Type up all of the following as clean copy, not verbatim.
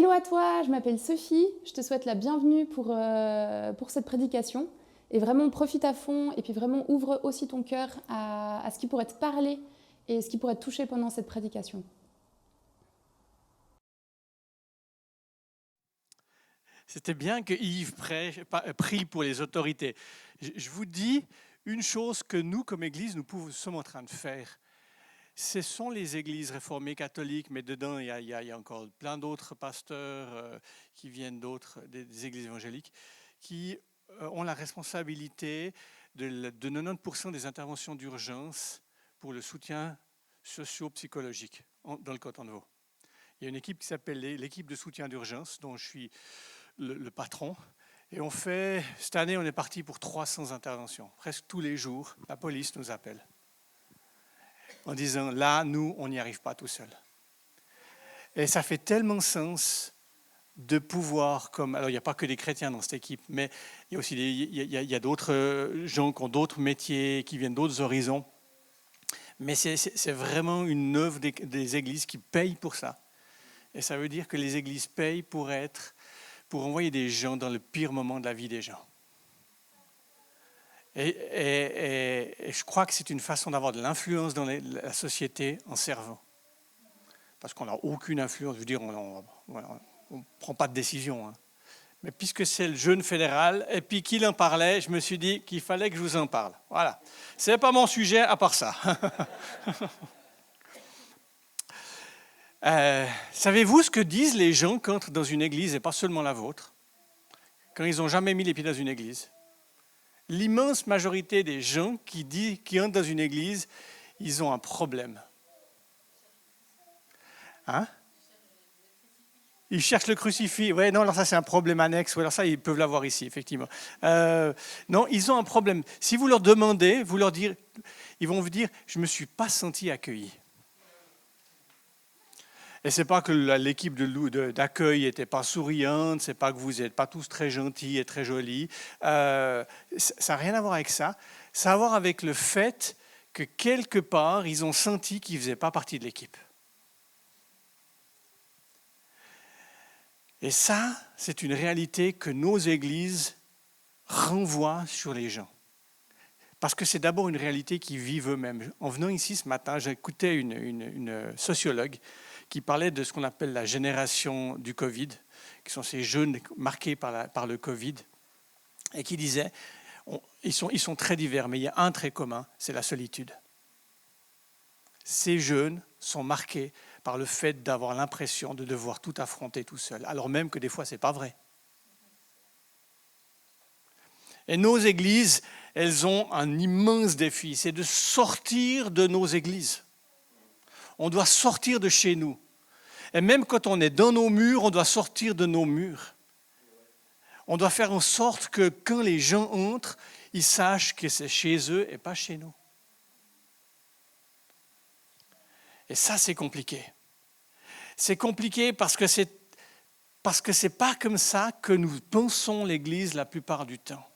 Hello à toi, je m'appelle Sophie, je te souhaite la bienvenue pour cette prédication. Et vraiment profite à fond et puis vraiment ouvre aussi ton cœur à ce qui pourrait te parler et ce qui pourrait te toucher pendant cette prédication. C'était bien que Yves prie pour les autorités. Je vous dis une chose que nous, comme Église, nous sommes en train de faire. Ce sont les églises réformées catholiques, mais dedans, il y a encore plein d'autres pasteurs qui viennent des églises évangéliques, qui ont la responsabilité de 90% des interventions d'urgence pour le soutien socio-psychologique dans le canton de Vaud. Il y a une équipe qui s'appelle l'équipe de soutien d'urgence, dont je suis le patron. Et cette année, on est parti pour 300 interventions. Presque tous les jours, la police nous appelle en disant, là, nous, on n'y arrive pas tout seul. Et ça fait tellement sens de pouvoir, alors il n'y a pas que des chrétiens dans cette équipe, mais il y a aussi il y a d'autres gens qui ont d'autres métiers, qui viennent d'autres horizons. Mais c'est vraiment une œuvre des églises qui payent pour ça. Et ça veut dire que les églises payent pour envoyer des gens dans le pire moment de la vie des gens. Et je crois que c'est une façon d'avoir de l'influence dans la société en servant. Parce qu'on n'a aucune influence, je veux dire, on ne prend pas de décision. Hein. Mais puisque c'est le jeûne fédéral, et puis qu'il en parlait, je me suis dit qu'il fallait que je vous en parle. Voilà. Ce n'est pas mon sujet à part ça. Savez-vous ce que disent les gens qui entrent dans une église, et pas seulement la vôtre, quand ils n'ont jamais mis les pieds dans une église? L'immense majorité des gens qui entrent dans une église, ils ont un problème. Hein? Ils cherchent le crucifix. Oui, non, alors ça c'est un problème annexe. Alors ça, ils peuvent l'avoir ici, effectivement. Non, ils ont un problème. Si vous leur demandez, ils vont vous dire, je ne me suis pas senti accueilli. Et ce n'est pas que l'équipe d'accueil n'était pas souriante, ce n'est pas que vous n'êtes pas tous très gentils et très jolis. Ça n'a rien à voir avec ça. Ça a à voir avec le fait que quelque part, ils ont senti qu'ils ne faisaient pas partie de l'équipe. Et ça, c'est une réalité que nos églises renvoient sur les gens. Parce que c'est d'abord une réalité qu'ils vivent eux-mêmes. En venant ici ce matin, j'écoutais une sociologue qui parlait de ce qu'on appelle la génération du Covid, qui sont ces jeunes marqués par le Covid, et qui disait, ils sont très divers, mais il y a un trait commun, c'est la solitude. Ces jeunes sont marqués par le fait d'avoir l'impression de devoir tout affronter tout seul, alors même que des fois, ce n'est pas vrai. Et nos églises, elles ont un immense défi, c'est de sortir de nos églises. On doit sortir de chez nous. Et même quand on est dans nos murs, on doit sortir de nos murs. On doit faire en sorte que quand les gens entrent, ils sachent que c'est chez eux et pas chez nous. Et ça, c'est compliqué. C'est compliqué parce que c'est pas comme ça que nous pensons l'Église la plupart du temps.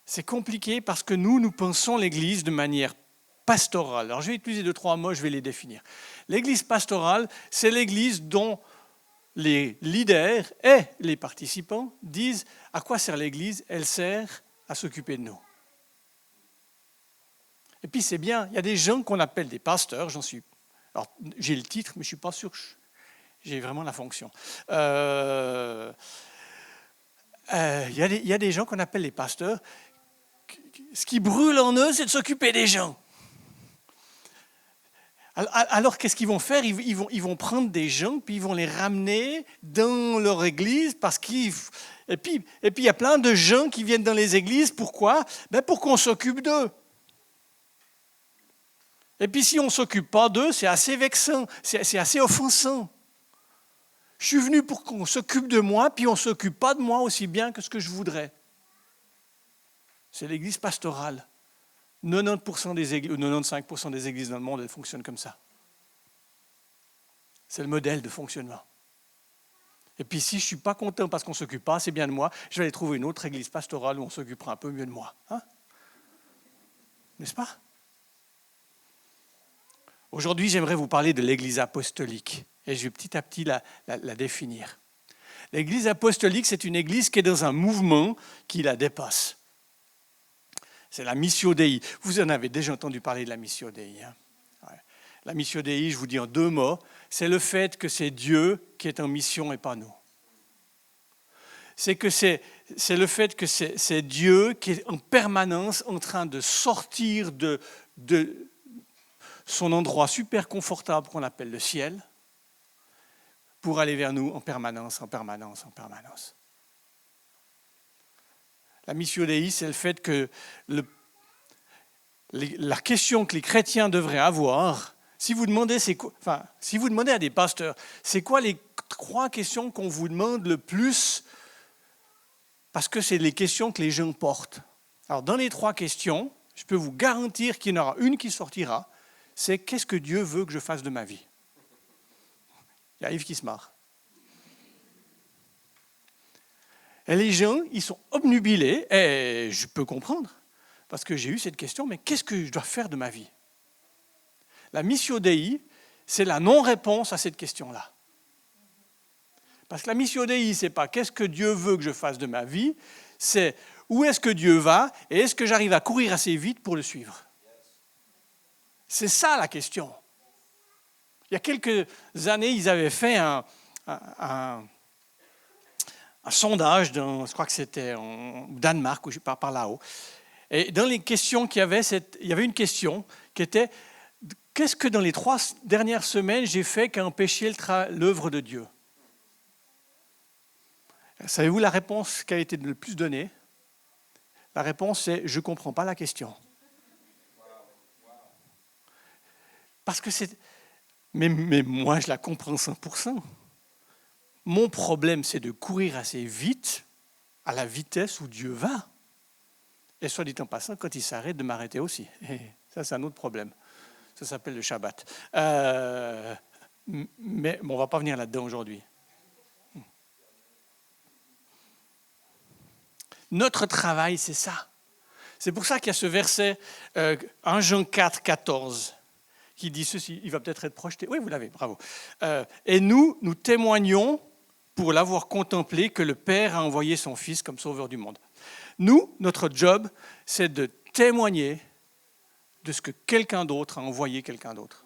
C'est compliqué parce que nous pensons l'Église de manière pastorale. Alors je vais utiliser 2-3 mots, je vais les définir. L'Église pastorale, c'est l'Église dont les leaders et les participants disent à quoi sert l'Église? Elle sert à s'occuper de nous. Et puis c'est bien, il y a des gens qu'on appelle des pasteurs, alors j'ai le titre, mais je ne suis pas sûr que j'ai vraiment la fonction. Il y a des gens qu'on appelle les pasteurs. Ce qui brûle en eux, c'est de s'occuper des gens. Alors qu'est-ce qu'ils vont faire? Ils vont prendre des gens, puis ils vont les ramener dans leur église, et puis il y a plein de gens qui viennent dans les églises. Pourquoi? Pour qu'on s'occupe d'eux. Et puis si on ne s'occupe pas d'eux, c'est assez vexant, c'est assez offensant. Je suis venu pour qu'on s'occupe de moi, puis on ne s'occupe pas de moi aussi bien que ce que je voudrais. C'est l'église pastorale. 90% des églises, ou 95% des églises dans le monde, elles fonctionnent comme ça. C'est le modèle de fonctionnement. Et puis si je ne suis pas content parce qu'on ne s'occupe pas assez bien de moi, je vais aller trouver une autre église pastorale où on s'occupera un peu mieux de moi. Hein? N'est-ce pas? Aujourd'hui, j'aimerais vous parler de l'église apostolique. Et je vais petit à petit la définir. L'Église apostolique, c'est une Église qui est dans un mouvement qui la dépasse. C'est la Missio Dei. Vous en avez déjà entendu parler de la Missio Dei. Hein? Ouais. La Missio Dei, je vous dis en 2 mots, c'est le fait que c'est Dieu qui est en mission et pas nous. C'est le fait que c'est Dieu qui est en permanence en train de sortir de son endroit super confortable qu'on appelle le ciel pour aller vers nous en permanence, en permanence, en permanence. La Missio Dei, c'est le fait que la question que les chrétiens devraient avoir, si vous demandez à des pasteurs, c'est quoi les 3 questions qu'on vous demande le plus, parce que c'est les questions que les gens portent. Alors dans les 3 questions, je peux vous garantir qu'il y en aura une qui sortira, c'est qu'est-ce que Dieu veut que je fasse de ma vie? Il y a Yves qui se marre. Et les gens, ils sont obnubilés, et je peux comprendre, parce que j'ai eu cette question, mais qu'est-ce que je dois faire de ma vie? La Missio Dei, c'est la non-réponse à cette question-là. Parce que la Missio Dei, ce n'est pas qu'est-ce que Dieu veut que je fasse de ma vie, c'est où est-ce que Dieu va, et est-ce que j'arrive à courir assez vite pour le suivre? C'est ça la question. Il y a quelques années, ils avaient fait un sondage, je crois que c'était au Danemark, ou je pars par là-haut. Et dans les questions qu'il y avait, il y avait une question qui était « Qu'est-ce que dans les 3 dernières semaines j'ai fait qui a empêché l'œuvre de Dieu ?» Savez-vous la réponse qui a été le plus donnée? La réponse c'est « Je ne comprends pas la question ». Parce que c'est... Mais moi, je la comprends 100%. Mon problème, c'est de courir assez vite, à la vitesse où Dieu va. Et soit dit en passant, quand il s'arrête, de m'arrêter aussi. Et ça, c'est un autre problème. Ça s'appelle le Shabbat. Mais bon, on ne va pas venir là-dedans aujourd'hui. Notre travail, c'est ça. C'est pour ça qu'il y a ce verset 1 Jean 4, 14, qui dit ceci. Il va peut-être être projeté. Oui, vous l'avez, bravo. Et nous témoignons, pour l'avoir contemplé, que le Père a envoyé son Fils comme sauveur du monde. Nous, notre job, c'est de témoigner de ce que quelqu'un d'autre a envoyé quelqu'un d'autre.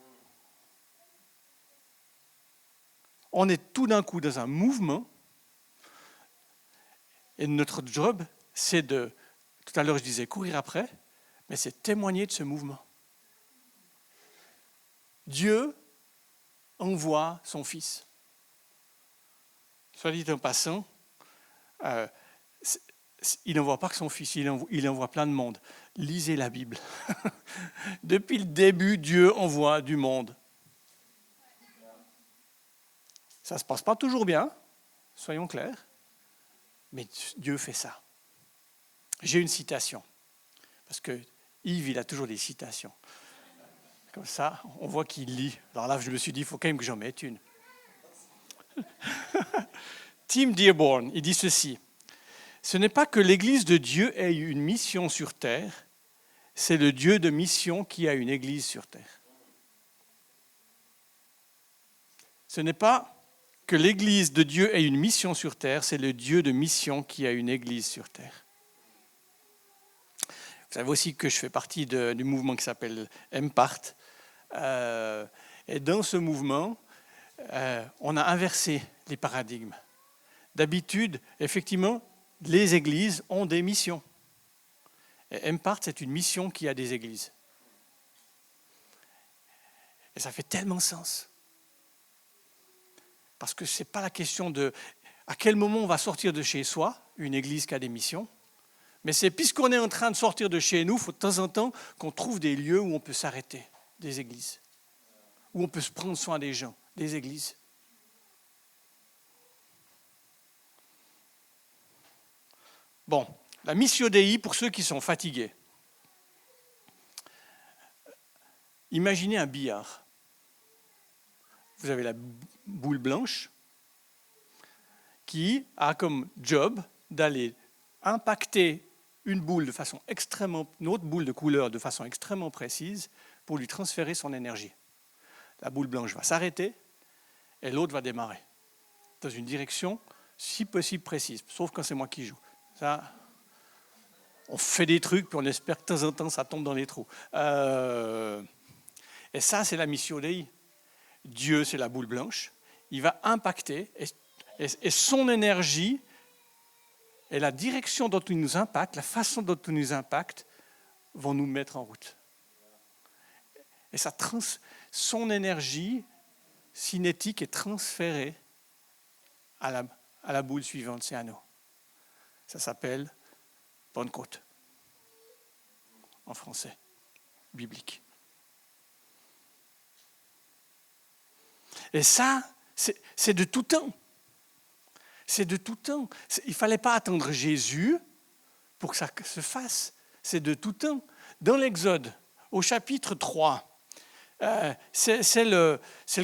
On est tout d'un coup dans un mouvement, et notre job, c'est de, tout à l'heure je disais courir après, mais c'est témoigner de ce mouvement. Dieu envoie son Fils. Soit dit en passant, il n'envoie pas que son Fils, il envoie plein de monde. Lisez la Bible. Depuis le début, Dieu envoie du monde. Ça ne se passe pas toujours bien, soyons clairs, mais Dieu fait ça. J'ai une citation, parce que Yves, il a toujours des citations. Comme ça, on voit qu'il lit. Alors là, je me suis dit, il faut quand même que j'en mette une. Tim Dearborn, il dit ceci. Ce n'est pas que l'Église de Dieu ait une mission sur terre, c'est le Dieu de mission qui a une Église sur terre. Ce n'est pas que l'Église de Dieu ait une mission sur terre, c'est le Dieu de mission qui a une Église sur terre. Vous savez aussi que je fais partie du mouvement qui s'appelle Empart. Et dans ce mouvement, on a inversé les paradigmes. D'habitude, effectivement, les églises ont des missions. Et Empart, c'est une mission qui a des églises. Et ça fait tellement sens. Parce que ce n'est pas la question de à quel moment on va sortir de chez soi, une église qui a des missions, mais c'est puisqu'on est en train de sortir de chez nous, il faut de temps en temps qu'on trouve des lieux où on peut s'arrêter, des églises, où on peut se prendre soin des gens, des églises. Bon, la Missio Dei pour ceux qui sont fatigués. Imaginez un billard. Vous avez la boule blanche qui a comme job d'aller impacter une autre boule de couleur de façon extrêmement précise pour lui transférer son énergie. La boule blanche va s'arrêter et l'autre va démarrer dans une direction si possible précise, sauf quand c'est moi qui joue. Ça, on fait des trucs, puis on espère que de temps en temps, ça tombe dans les trous. Et ça, c'est la mission Dei. Dieu, c'est la boule blanche. Il va impacter, et son énergie et la direction dont il nous impacte, la façon dont il nous impacte, vont nous mettre en route. Et son énergie cinétique est transférée à la boule suivante, c'est à nous. Ça s'appelle Pentecôte, en français, biblique. Et ça, c'est de tout temps. C'est de tout temps. Il ne fallait pas attendre Jésus pour que ça se fasse. C'est de tout temps. Dans l'Exode, au chapitre 3, c'est le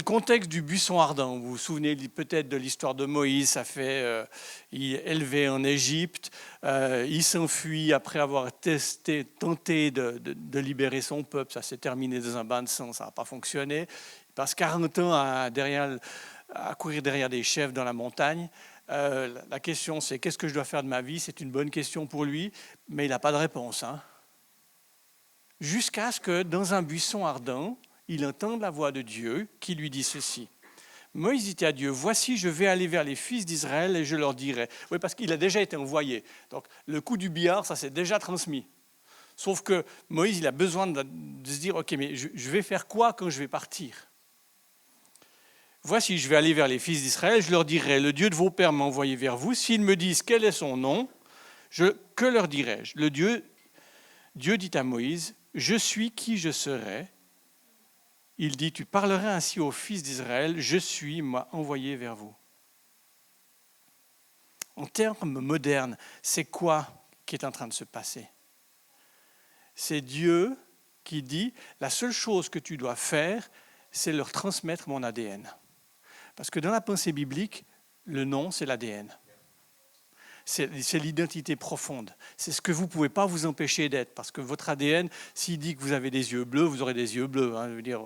contexte du buisson ardent. Vous vous souvenez peut-être de l'histoire de Moïse, ça fait il est élevé en Égypte, il s'enfuit après avoir tenté de libérer son peuple, ça s'est terminé dans un bain de sang, ça n'a pas fonctionné. Il passe 40 ans à courir derrière des chefs dans la montagne. La question c'est qu'est-ce que je dois faire de ma vie? C'est une bonne question pour lui, mais il n'a pas de réponse. Hein. Jusqu'à ce que dans un buisson ardent, il entend la voix de Dieu qui lui dit ceci. Moïse dit à Dieu, voici, je vais aller vers les fils d'Israël et je leur dirai. Oui, parce qu'il a déjà été envoyé. Donc, le coup du billard, ça s'est déjà transmis. Sauf que Moïse, il a besoin de se dire, ok, mais je vais faire quoi quand je vais partir? Voici, je vais aller vers les fils d'Israël, je leur dirai, le Dieu de vos pères m'a envoyé vers vous. S'ils me disent quel est son nom, que leur dirai-je? Dieu dit à Moïse, je suis qui je serai. Il dit, tu parleras ainsi aux fils d'Israël, je suis, m'a envoyé vers vous. En termes modernes, c'est quoi qui est en train de se passer? C'est Dieu qui dit, la seule chose que tu dois faire, c'est leur transmettre mon ADN. Parce que dans la pensée biblique, le nom, c'est l'ADN. C'est l'identité profonde. C'est ce que vous ne pouvez pas vous empêcher d'être. Parce que votre ADN, s'il dit que vous avez des yeux bleus, vous aurez des yeux bleus. Hein. Je veux dire,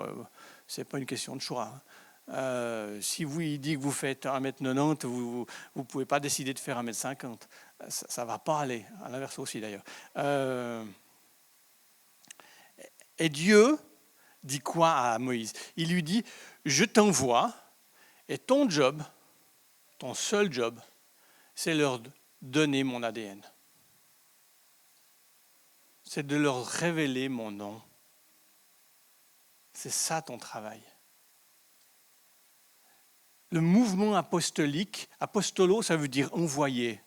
ce n'est pas une question de choix. Si il dit que vous faites 1m90, vous ne pouvez pas décider de faire 1m50. Ça ne va pas aller. À l'inverse aussi, d'ailleurs. Et Dieu dit quoi à Moïse? Il lui dit, je t'envoie, et ton job, ton seul job, c'est leur donner mon ADN. C'est de leur révéler mon nom. C'est ça ton travail. Le mouvement apostolique, apostolo, ça veut dire envoyer.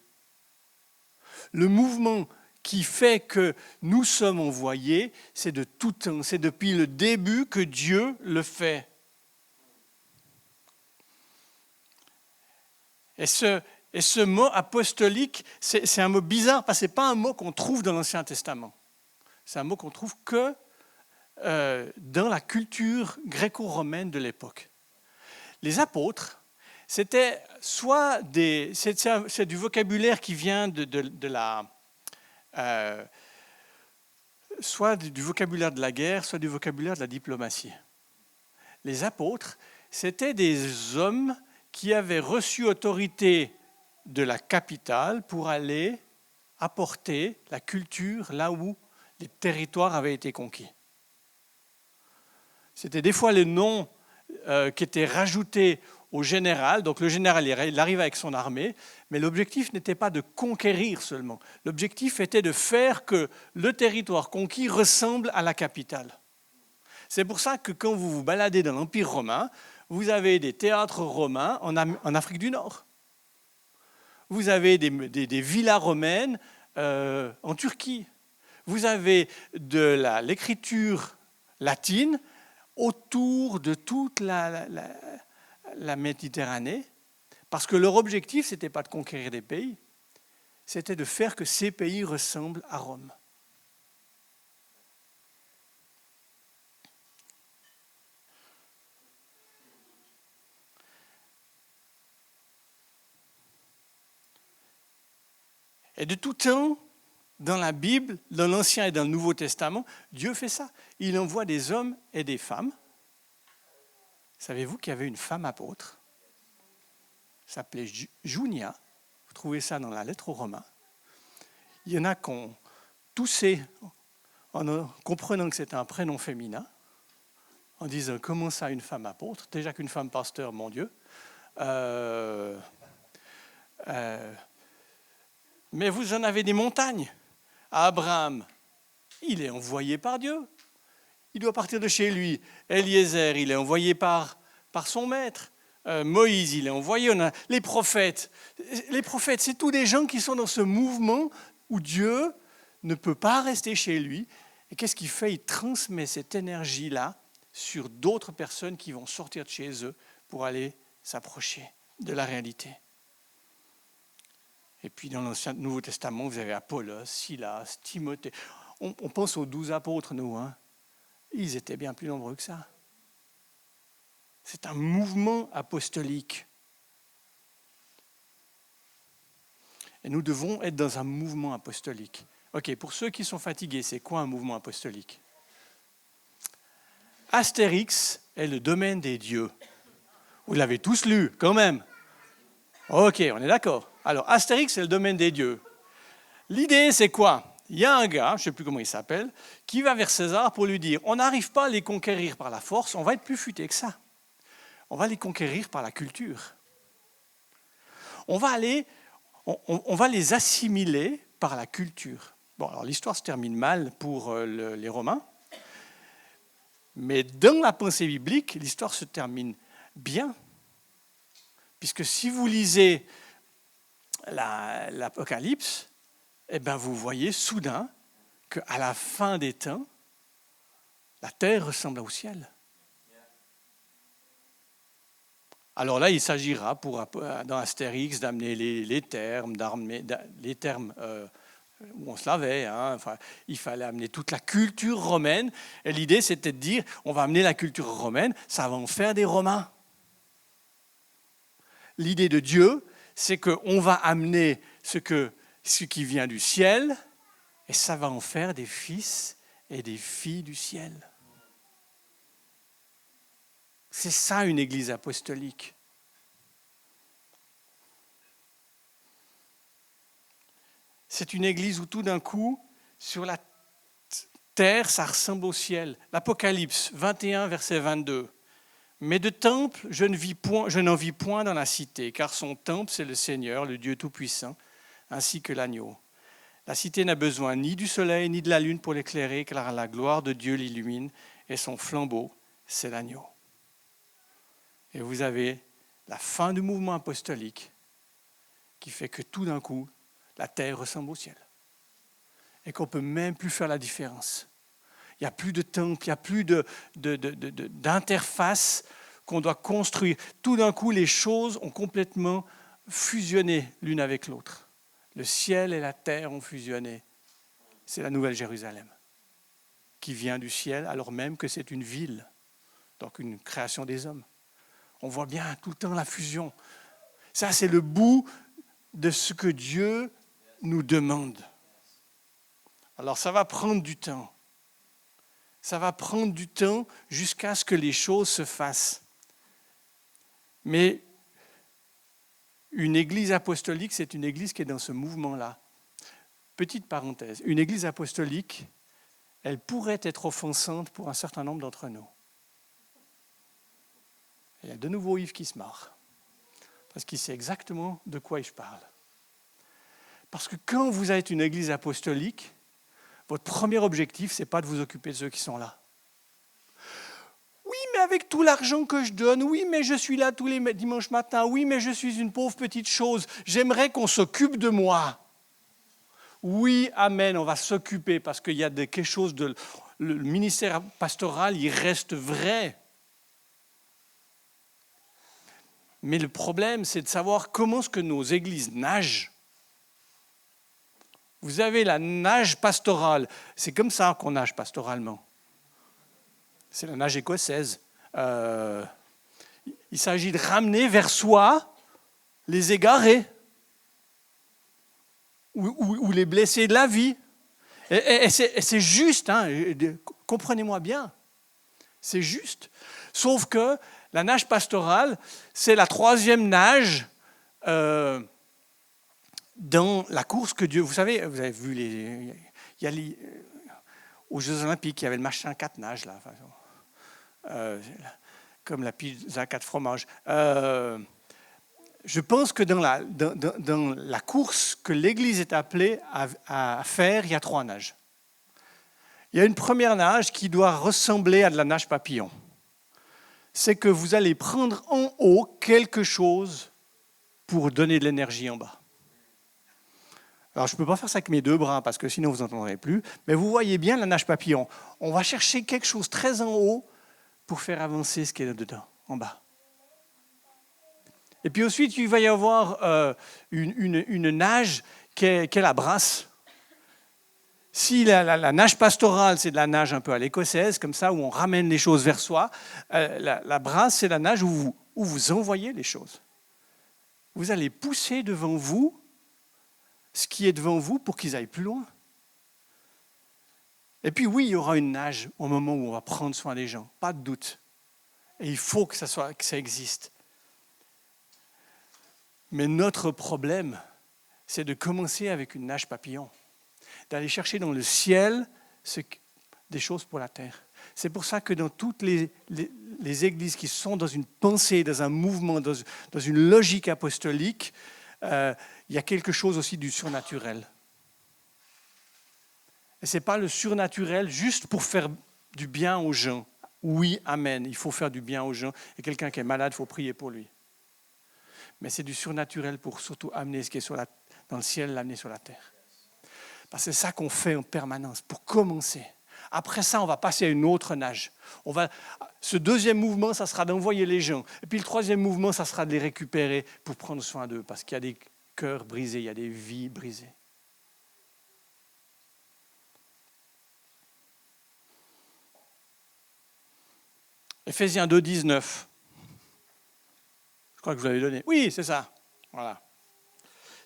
Le mouvement qui fait que nous sommes envoyés, c'est de tout temps, c'est depuis le début que Dieu le fait. Et ce mot apostolique, c'est un mot bizarre parce que ce n'est pas un mot qu'on trouve dans l'Ancien Testament. C'est un mot qu'on trouve que dans la culture gréco-romaine de l'époque. Les apôtres, c'était soit c'est du vocabulaire qui vient soit du vocabulaire de la guerre, soit du vocabulaire de la diplomatie. Les apôtres, c'était des hommes qui avaient reçu autorité de la capitale pour aller apporter la culture là où les territoires avaient été conquis. C'était des fois les noms qui étaient rajoutés au général. Donc le général, il arrivait avec son armée, mais l'objectif n'était pas de conquérir seulement. L'objectif était de faire que le territoire conquis ressemble à la capitale. C'est pour ça que quand vous vous baladez dans l'Empire romain, vous avez des théâtres romains en Afrique du Nord. Vous avez des villas romaines en Turquie. Vous avez de l'écriture latine autour de toute la Méditerranée, parce que leur objectif, ce n'était pas de conquérir des pays, c'était de faire que ces pays ressemblent à Rome. Et de tout temps, dans la Bible, dans l'Ancien et dans le Nouveau Testament, Dieu fait ça. Il envoie des hommes et des femmes. Savez-vous qu'il y avait une femme apôtre? s'appelait Junia. Vous trouvez ça dans la lettre aux Romains. Il y en a qui ont toussé en comprenant que c'était un prénom féminin, en disant comment ça une femme apôtre, déjà qu'une femme pasteur, mon Dieu. Mais vous en avez des montagnes. Abraham, il est envoyé par Dieu. Il doit partir de chez lui. Eliezer, il est envoyé par son maître. Moïse, il est envoyé. On a les prophètes. Les prophètes, c'est tous des gens qui sont dans ce mouvement où Dieu ne peut pas rester chez lui. Et qu'est-ce qu'il fait? Il transmet cette énergie-là sur d'autres personnes qui vont sortir de chez eux pour aller s'approcher de la réalité. Et puis dans l'Ancien Nouveau Testament, vous avez Apollos, Silas, Timothée. On pense aux 12 apôtres, nous. Ils étaient bien plus nombreux que ça. C'est un mouvement apostolique. Et nous devons être dans un mouvement apostolique. Ok, pour ceux qui sont fatigués, c'est quoi un mouvement apostolique? Astérix est le domaine des dieux. Vous l'avez tous lu, quand même. Ok, on est d'accord. Alors, Astérix, c'est le domaine des dieux. L'idée, c'est quoi? Il y a un gars, je ne sais plus comment il s'appelle, qui va vers César pour lui dire « On n'arrive pas à les conquérir par la force, on va être plus futé que ça. On va les conquérir par la culture. On va les assimiler par la culture. » Bon, alors l'histoire se termine mal pour les Romains, mais dans la pensée biblique, l'histoire se termine bien. Puisque si vous lisez l'Apocalypse, eh ben vous voyez soudain qu'à la fin des temps, la terre ressemble au ciel. Alors là, il s'agira dans Astérix d'amener les termes où on se lavait. Enfin, il fallait amener toute la culture romaine. Et l'idée, c'était de dire, on va amener la culture romaine, ça va en faire des Romains. L'idée de Dieu, c'est qu'on va amener ce qui vient du ciel, et ça va en faire des fils et des filles du ciel. C'est ça une église apostolique. C'est une église où tout d'un coup, sur la terre, ça ressemble au ciel. L'Apocalypse 21, verset 22. Mais de temple, je n'en vis point dans la cité, car son temple, c'est le Seigneur, le Dieu Tout-Puissant, ainsi que l'agneau. La cité n'a besoin ni du soleil, ni de la lune pour l'éclairer, car la gloire de Dieu l'illumine, et son flambeau, c'est l'agneau. Et vous avez la fin du mouvement apostolique qui fait que tout d'un coup, la terre ressemble au ciel. Et qu'on ne peut même plus faire la différence. Il n'y a plus de temple, il n'y a plus d'interface qu'on doit construire. Tout d'un coup, les choses ont complètement fusionné l'une avec l'autre. Le ciel et la terre ont fusionné. C'est la Nouvelle Jérusalem qui vient du ciel alors même que c'est une ville, donc une création des hommes. On voit bien tout le temps la fusion. Ça, c'est le bout de ce que Dieu nous demande. Alors, ça va prendre du temps. Ça va prendre du temps jusqu'à ce que les choses se fassent. Mais une église apostolique, c'est une église qui est dans ce mouvement-là. Petite parenthèse, une église apostolique, elle pourrait être offensante pour un certain nombre d'entre nous. Il y a de nouveau Yves qui se marre, parce qu'il sait exactement de quoi je parle. Parce que quand vous êtes une église apostolique, votre premier objectif, ce n'est pas de vous occuper de ceux qui sont là. Oui, mais avec tout l'argent que je donne, oui, mais je suis là tous les dimanches matins, oui, mais je suis une pauvre petite chose, j'aimerais qu'on s'occupe de moi. Oui, amen, on va s'occuper parce qu'il y a quelque chose de... Le ministère pastoral, il reste vrai. Mais le problème, c'est de savoir comment est-ce que nos églises nagent. Vous avez la nage pastorale. C'est comme ça qu'on nage pastoralement. C'est la nage écossaise. Il s'agit de ramener vers soi les égarés ou les blessés de la vie. Et c'est juste, comprenez-moi bien. C'est juste. Sauf que la nage pastorale, c'est la troisième nage dans la course que Dieu... Vous avez vu aux Jeux Olympiques, il y avait le machin 4 nages, là. Comme la pizza 4 fromages. Je pense que dans la course que l'Église est appelée à faire, il y a 3 nages. Il y a une première nage qui doit ressembler à de la nage papillon. C'est que vous allez prendre en haut quelque chose pour donner de l'énergie en bas. Alors, je ne peux pas faire ça avec mes 2 bras parce que sinon vous n'entendrez plus. Mais vous voyez bien la nage papillon. On va chercher quelque chose très en haut pour faire avancer ce qui est là-dedans, en bas. Et puis ensuite, il va y avoir une nage qui est la brasse. Si la nage pastorale, c'est de la nage un peu à l'écossaise, comme ça, où on ramène les choses vers soi, la brasse, c'est la nage où vous envoyez les choses. Vous allez pousser devant vous ce qui est devant vous pour qu'ils aillent plus loin. Et puis oui, il y aura une nage au moment où on va prendre soin des gens, pas de doute. Et il faut que ça existe. Mais notre problème, c'est de commencer avec une nage papillon, d'aller chercher dans le ciel des choses pour la terre. C'est pour ça que dans toutes les églises qui sont dans une pensée, dans un mouvement, dans une logique apostolique, il y a quelque chose aussi du surnaturel. Et ce n'est pas le surnaturel juste pour faire du bien aux gens. Oui, amen, il faut faire du bien aux gens. Et quelqu'un qui est malade, il faut prier pour lui. Mais c'est du surnaturel pour surtout amener ce qui est dans le ciel, l'amener sur la terre. Parce que c'est ça qu'on fait en permanence, pour commencer. Après ça, on va passer à une autre nage. Ce deuxième mouvement, ça sera d'envoyer les gens. Et puis le troisième mouvement, ça sera de les récupérer pour prendre soin d'eux. Parce qu'il y a des cœurs brisés, il y a des vies brisées. Éphésiens 2, 19. Je crois que je vous l'avais donné. Oui, c'est ça. Voilà.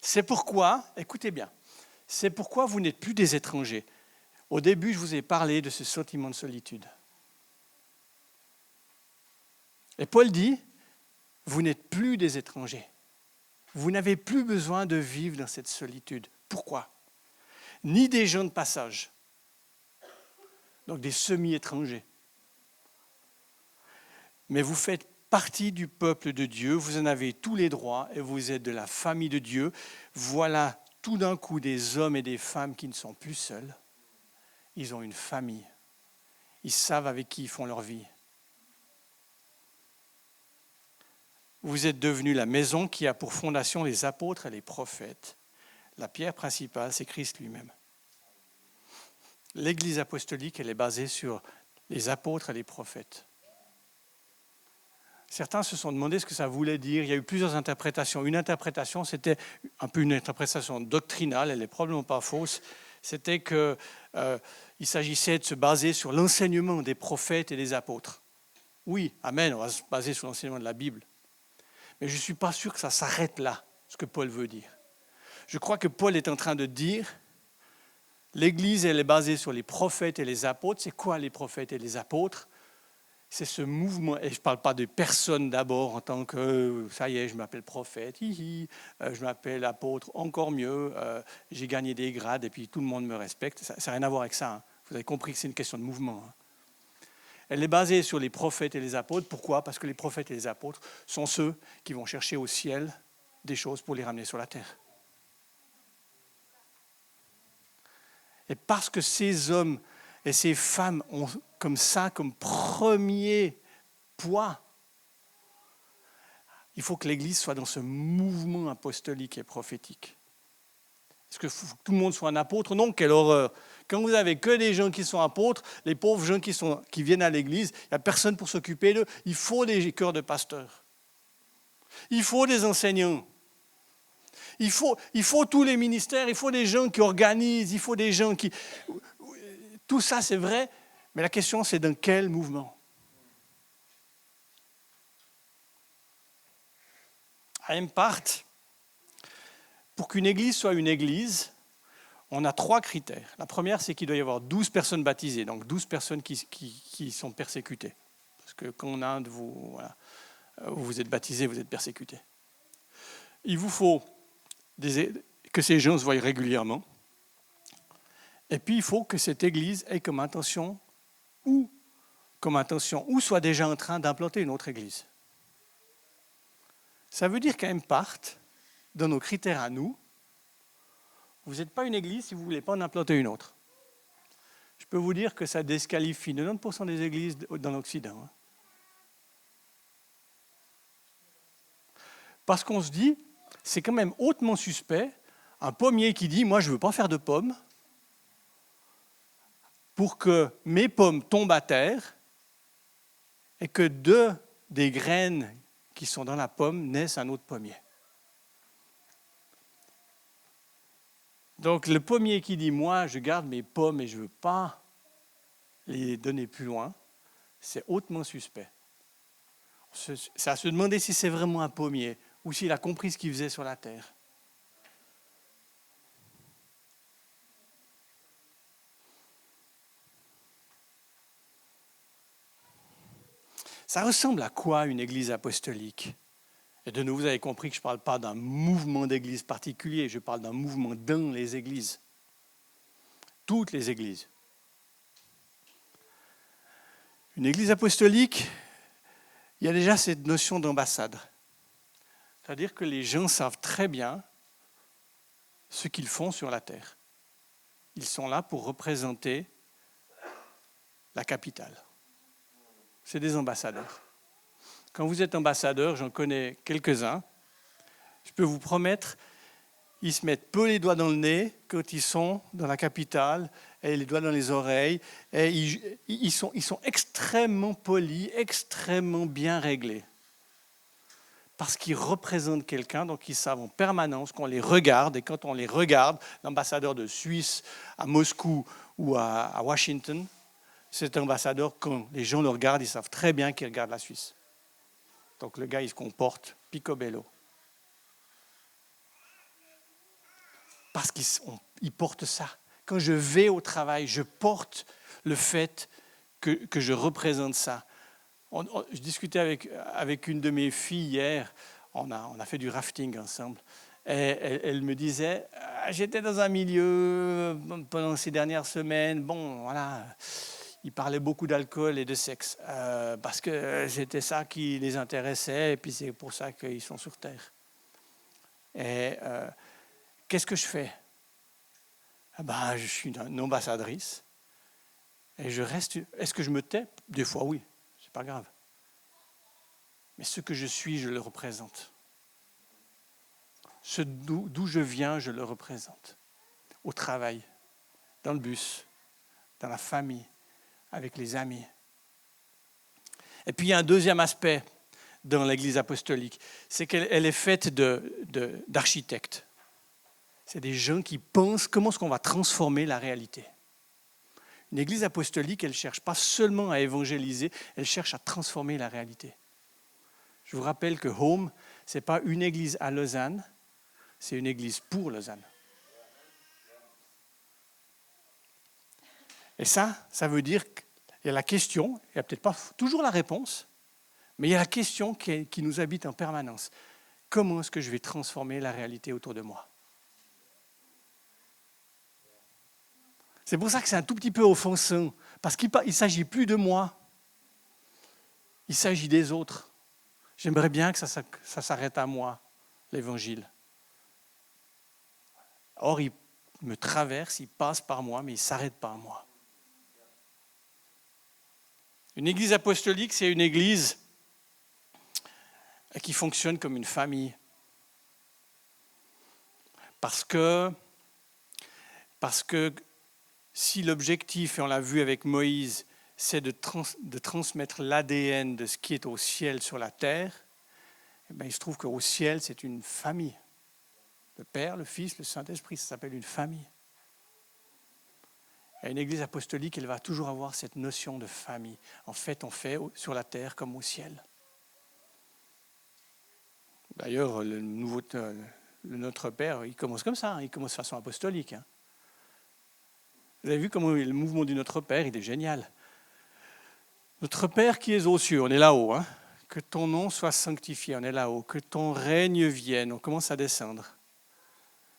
C'est pourquoi, écoutez bien, c'est pourquoi vous n'êtes plus des étrangers. Au début, je vous ai parlé de ce sentiment de solitude. Et Paul dit, vous n'êtes plus des étrangers. Vous n'avez plus besoin de vivre dans cette solitude. Pourquoi ? Ni des gens de passage, donc des semi-étrangers. Mais vous faites partie du peuple de Dieu, vous en avez tous les droits et vous êtes de la famille de Dieu. Voilà tout d'un coup des hommes et des femmes qui ne sont plus seuls. Ils ont une famille. Ils savent avec qui ils font leur vie. Vous êtes devenus la maison qui a pour fondation les apôtres et les prophètes. La pierre principale, c'est Christ lui-même. L'Église apostolique, elle est basée sur les apôtres et les prophètes. Certains se sont demandé ce que ça voulait dire. Il y a eu plusieurs interprétations. Une interprétation, c'était un peu une interprétation doctrinale, elle n'est probablement pas fausse. C'était qu'il s'agissait de se baser sur l'enseignement des prophètes et des apôtres. Oui, amen, on va se baser sur l'enseignement de la Bible. Mais je ne suis pas sûr que ça s'arrête là, ce que Paul veut dire. Je crois que Paul est en train de dire, l'Église, elle est basée sur les prophètes et les apôtres. C'est quoi les prophètes et les apôtres ? C'est ce mouvement, et je ne parle pas de personne d'abord en tant que, ça y est, je m'appelle prophète, je m'appelle apôtre, encore mieux, j'ai gagné des grades et puis tout le monde me respecte. Ça n'a rien à voir avec ça. Hein. Vous avez compris que c'est une question de mouvement. Hein. Elle est basée sur les prophètes et les apôtres. Pourquoi ? Parce que les prophètes et les apôtres sont ceux qui vont chercher au ciel des choses pour les ramener sur la terre. Et parce que ces hommes et ces femmes ont comme ça, comme premier poids, il faut que l'Église soit dans ce mouvement apostolique et prophétique. Est-ce que tout le monde soit un apôtre ? Non, quelle horreur. Quand vous n'avez que des gens qui sont apôtres, les pauvres gens qui viennent à l'Église, il n'y a personne pour s'occuper d'eux. Il faut des cœurs de pasteurs. Il faut des enseignants. Il faut tous les ministères, il faut des gens qui organisent, il faut des gens qui... Tout ça, c'est vrai, mais la question, c'est dans quel mouvement ? À Empart, pour qu'une église soit une église, on a 3 critères. La première, c'est qu'il doit y avoir 12 personnes baptisées, donc 12 personnes qui sont persécutées. Parce que quand un de vous, voilà, vous êtes baptisé, vous êtes persécuté. il vous faut que ces gens se voient régulièrement. Et puis, il faut que cette église ait comme intention ou soit déjà en train d'implanter une autre église. Ça veut dire qu'elle parte dans nos critères à nous. Vous n'êtes pas une église si vous ne voulez pas en implanter une autre. Je peux vous dire que ça disqualifie 90% des églises dans l'Occident. Parce qu'on se dit, c'est quand même hautement suspect, un pommier qui dit « moi je ne veux pas faire de pommes » pour que mes pommes tombent à terre et que des graines qui sont dans la pomme naissent un autre pommier. Donc le pommier qui dit « moi je garde mes pommes et je ne veux pas les donner plus loin », c'est hautement suspect. C'est à se demander si c'est vraiment un pommier ou s'il a compris ce qu'il faisait sur la terre. Ça ressemble à quoi une église apostolique? Et de nouveau, vous avez compris que je ne parle pas d'un mouvement d'église particulier, je parle d'un mouvement dans les églises. Toutes les églises. Une église apostolique, il y a déjà cette notion d'ambassade. C'est-à-dire que les gens savent très bien ce qu'ils font sur la terre. Ils sont là pour représenter la capitale. C'est des ambassadeurs. Quand vous êtes ambassadeur, j'en connais quelques-uns, je peux vous promettre, ils se mettent peu les doigts dans le nez quand ils sont dans la capitale, et les doigts dans les oreilles, et ils sont extrêmement polis, extrêmement bien réglés. Parce qu'ils représentent quelqu'un, donc ils savent en permanence qu'on les regarde, et quand on les regarde, l'ambassadeur de Suisse à Moscou ou à Washington, cet ambassadeur, quand les gens le regardent, ils savent très bien qu'il regarde la Suisse. Donc le gars, il se comporte picobello. Parce qu'il porte ça. Quand je vais au travail, je porte le fait que je représente ça. Je discutais avec une de mes filles hier, on a fait du rafting ensemble, et elle me disait, j'étais dans un milieu pendant ces dernières semaines, bon, voilà, ils parlaient beaucoup d'alcool et de sexe, parce que c'était ça qui les intéressait, et puis c'est pour ça qu'ils sont sur Terre. Et qu'est-ce que je fais? Je suis une ambassadrice, et je reste. Est-ce que je me tais? Des fois, oui, c'est pas grave. Mais ce que je suis, je le représente. D'où je viens, je le représente. Au travail, dans le bus, dans la famille, avec les amis. Et puis il y a un deuxième aspect dans l'Église apostolique, c'est qu'elle est faite d'architectes. C'est des gens qui pensent comment est-ce qu'on va transformer la réalité. Une Église apostolique, elle ne cherche pas seulement à évangéliser, elle cherche à transformer la réalité. Je vous rappelle que Home, ce n'est pas une église à Lausanne, c'est une église pour Lausanne. Et ça veut dire qu'il y a la question, il n'y a peut-être pas toujours la réponse, mais il y a la question qui nous habite en permanence. Comment est-ce que je vais transformer la réalité autour de moi? C'est pour ça que c'est un tout petit peu offensant, parce qu'il ne s'agit plus de moi, il s'agit des autres. J'aimerais bien que ça s'arrête à moi, l'évangile. Or, il me traverse, il passe par moi, mais il ne s'arrête pas à moi. Une église apostolique, c'est une église qui fonctionne comme une famille. Parce que si l'objectif, et on l'a vu avec Moïse, c'est de transmettre l'ADN de ce qui est au ciel sur la terre, il se trouve qu'au ciel, c'est une famille. Le Père, le Fils, le Saint-Esprit, ça s'appelle une famille. Et une église apostolique, elle va toujours avoir cette notion de famille. En fait, on fait sur la terre comme au ciel. D'ailleurs, le Notre Père, il commence comme ça, il commence de façon apostolique. Vous avez vu comment le mouvement du Notre Père, il est génial. Notre Père qui est aux cieux, on est là-haut, Que ton nom soit sanctifié, on est là-haut. Que ton règne vienne, on commence à descendre.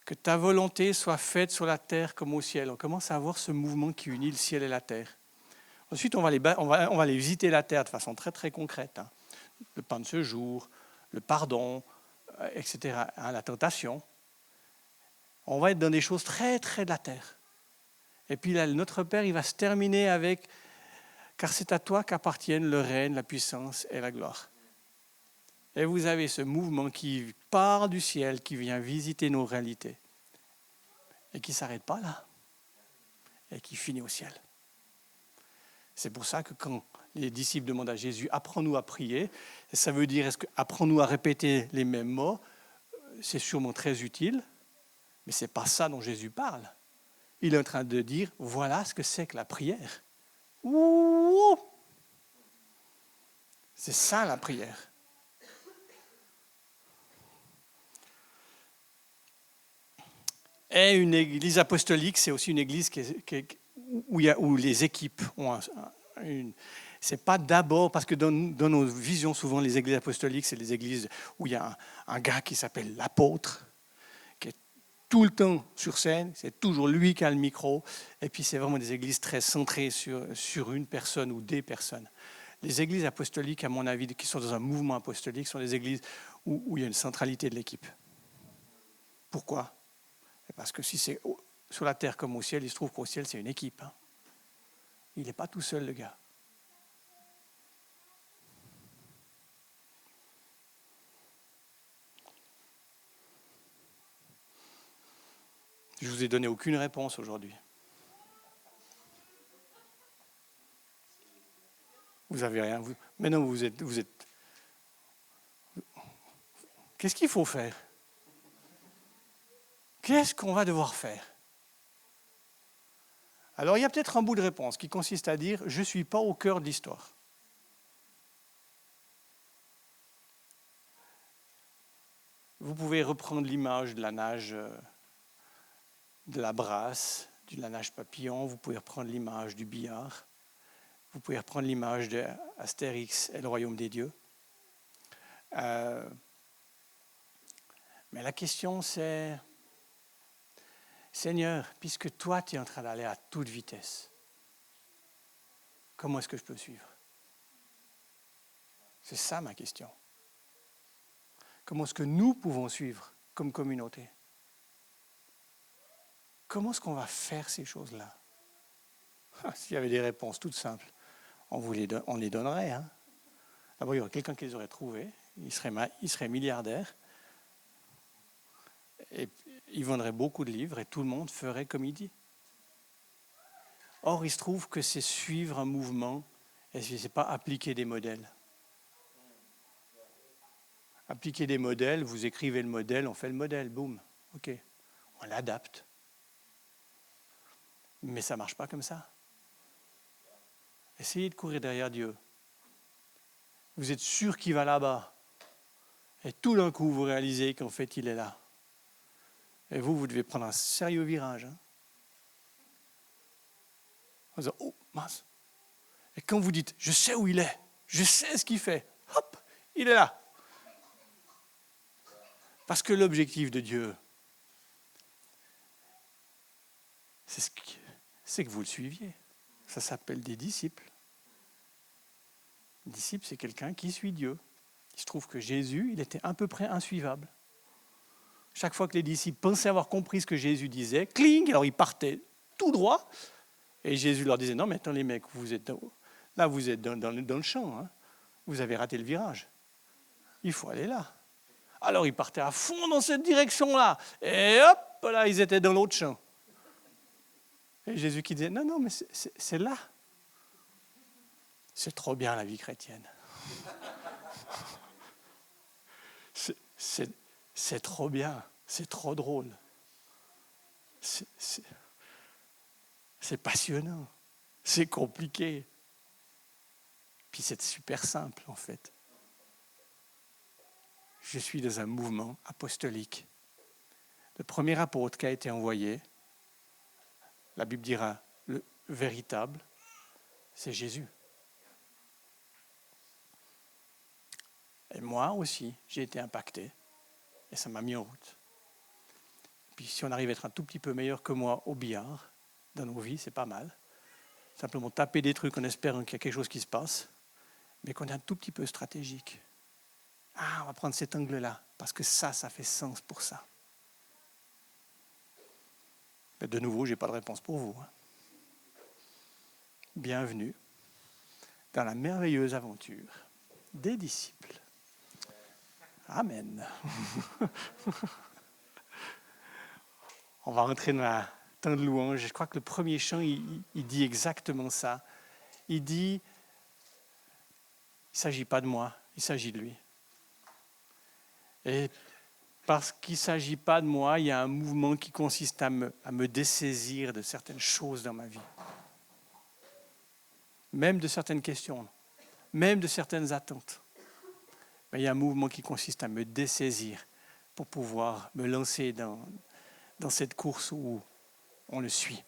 Que ta volonté soit faite sur la terre comme au ciel. On commence à avoir ce mouvement qui unit le ciel et la terre. Ensuite, on va aller visiter la terre de façon très très concrète. Hein. Le pain de ce jour, le pardon, etc. Hein, la tentation. On va être dans des choses très très de la terre. Et puis là, notre Père, il va se terminer avec « Car c'est à toi qu'appartiennent le règne, la puissance et la gloire ». Et vous avez ce mouvement qui part du ciel, qui vient visiter nos réalités. Et qui ne s'arrête pas là. Et qui finit au ciel. C'est pour ça que quand les disciples demandent à Jésus « Apprends-nous à prier », ça veut dire « Apprends-nous à répéter les mêmes mots », c'est sûrement très utile, mais ce n'est pas ça dont Jésus parle. Il est en train de dire « Voilà ce que c'est que la prière ». Ouh, c'est ça la prière. Et une église apostolique, c'est aussi une église où les équipes ont c'est pas d'abord, parce que dans nos visions, souvent, les églises apostoliques, c'est les églises où il y a un gars qui s'appelle l'apôtre, qui est tout le temps sur scène, c'est toujours lui qui a le micro, et puis c'est vraiment des églises très centrées sur une personne ou des personnes. Les églises apostoliques, à mon avis, qui sont dans un mouvement apostolique, sont des églises où il y a une centralité de l'équipe. Pourquoi ? Parce que si c'est sur la terre comme au ciel, il se trouve qu'au ciel, c'est une équipe. Hein. Il n'est pas tout seul, le gars. Je ne vous ai donné aucune réponse aujourd'hui. Vous n'avez rien. Mais non, vous êtes. Qu'est-ce qu'il faut faire ? Qu'est-ce qu'on va devoir faire ? Alors, il y a peut-être un bout de réponse qui consiste à dire « Je ne suis pas au cœur de l'histoire ». Vous pouvez reprendre l'image de la nage, de la brasse, de la nage papillon. Vous pouvez reprendre l'image du billard. Vous pouvez reprendre l'image d'Astérix et le royaume des dieux. Mais la question, c'est... Seigneur, puisque toi, tu es en train d'aller à toute vitesse, comment est-ce que je peux suivre ? C'est ça ma question. Comment est-ce que nous pouvons suivre comme communauté ? Comment est-ce qu'on va faire ces choses-là ? S'il y avait des réponses toutes simples, on les donnerait. Hein. D'abord, il y aurait quelqu'un qui les aurait trouvées, il serait milliardaire, et il vendrait beaucoup de livres et tout le monde ferait comme il dit. Or, il se trouve que c'est suivre un mouvement et ce n'est pas appliquer des modèles. Appliquer des modèles, vous écrivez le modèle, on fait le modèle, boum, ok, on l'adapte. Mais ça ne marche pas comme ça. Essayez de courir derrière Dieu. Vous êtes sûr qu'il va là-bas. Et tout d'un coup, vous réalisez qu'en fait, il est là. Et vous devez prendre un sérieux virage. Hein. En disant, oh, mince. Et quand vous dites, je sais où il est, je sais ce qu'il fait, hop, il est là. Parce que l'objectif de Dieu, c'est que vous le suiviez. Ça s'appelle des disciples. Un disciple, c'est quelqu'un qui suit Dieu. Il se trouve que Jésus, il était à peu près insuivable. Chaque fois que les disciples pensaient avoir compris ce que Jésus disait, cling, alors ils partaient tout droit. Et Jésus leur disait, non mais attends les mecs, vous êtes dans le champ. Hein. Vous avez raté le virage. Il faut aller là. Alors ils partaient à fond dans cette direction-là. Et hop, là, ils étaient dans l'autre champ. Et Jésus qui disait, non, mais c'est là. C'est trop bien la vie chrétienne. C'est trop bien, c'est trop drôle. C'est passionnant, c'est compliqué. Puis c'est super simple en fait. Je suis dans un mouvement apostolique. Le premier apôtre qui a été envoyé, la Bible dira le véritable, c'est Jésus. Et moi aussi, j'ai été impacté. Et ça m'a mis en route. Puis si on arrive à être un tout petit peu meilleur que moi au billard, dans nos vies, c'est pas mal. Simplement taper des trucs en espérant qu'il y a quelque chose qui se passe, mais qu'on est un tout petit peu stratégique. Ah, on va prendre cet angle-là, parce que ça fait sens pour ça. Mais de nouveau, je n'ai pas de réponse pour vous. Bienvenue dans la merveilleuse aventure des disciples. Amen. On va rentrer dans la temps de louange. Je crois que le premier chant, il dit exactement ça. Il dit, il ne s'agit pas de moi, il s'agit de lui. Et parce qu'il ne s'agit pas de moi, il y a un mouvement qui consiste à me dessaisir de certaines choses dans ma vie. Même de certaines questions, même de certaines attentes. Mais il y a un mouvement qui consiste à me dessaisir pour pouvoir me lancer dans cette course où on le suit.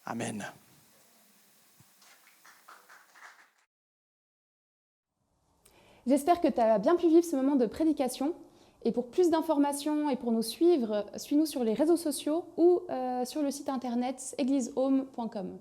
Amen. J'espère que tu as bien pu vivre ce moment de prédication. Et pour plus d'informations et pour nous suivre, suis-nous sur les réseaux sociaux ou sur le site internet eglisehome.com.